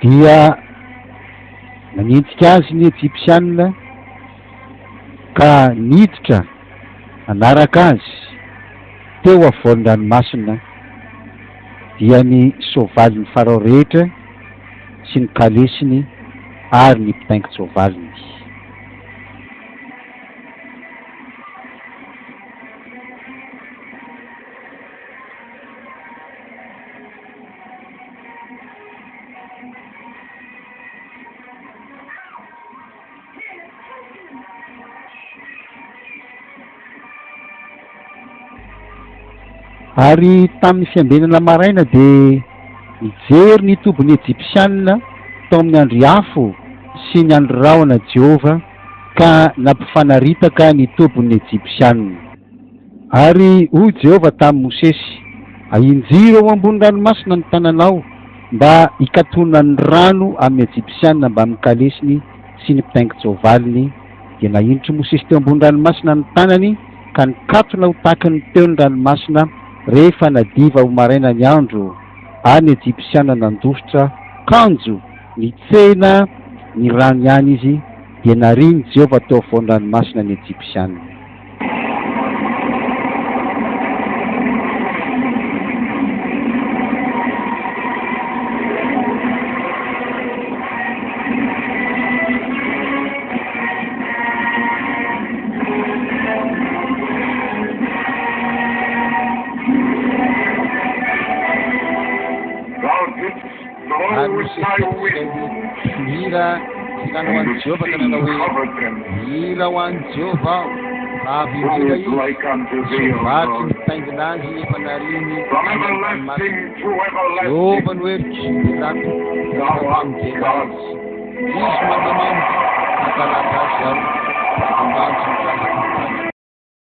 dia nanentsika azy ny Egyptianina ka niditra anaraka azy teo afovoan-dranomasina dia ny soavalyny farao rehetra sy ny kalesiny ary ny mpitaingin-tsoavaliny. Ary tamin'ny fiambenana maraina dia nijery ny tombony Egyptianina tao amin'ny andriafo sy ny androraona Jehova ka nampifanariitaka ny tombony Egyptianina. Ary hoy Jehova tamin'ny Mosesy, ahinjiro ao ambony ranomasina ny tananao mba hikatona ny rano amin'ny Egyptianina mba amin'ny kalesiny sy ny mpitaingin-tsoavaliny. Dia nahindritry Mosesy teo ambony ranomasina ny tanany ka nikatona ho tahaka ny teo ny ranomasina. Rehefa nadiva ho maraina ny andro ary ny Egyptianina nandositra kanjo nitsena ny rano ihany izy dia nariny Jehova teo afovoan'ny ranomasina ny Egyptianina. Mira tirana ho an'i Jehova tanana hoe mira ho an'i Jehova avy indrindra soavaly mitaingina azy efa nariny Jehova no heritry rato famijena azy izy mangamamy nakalaka azy ao ambany sy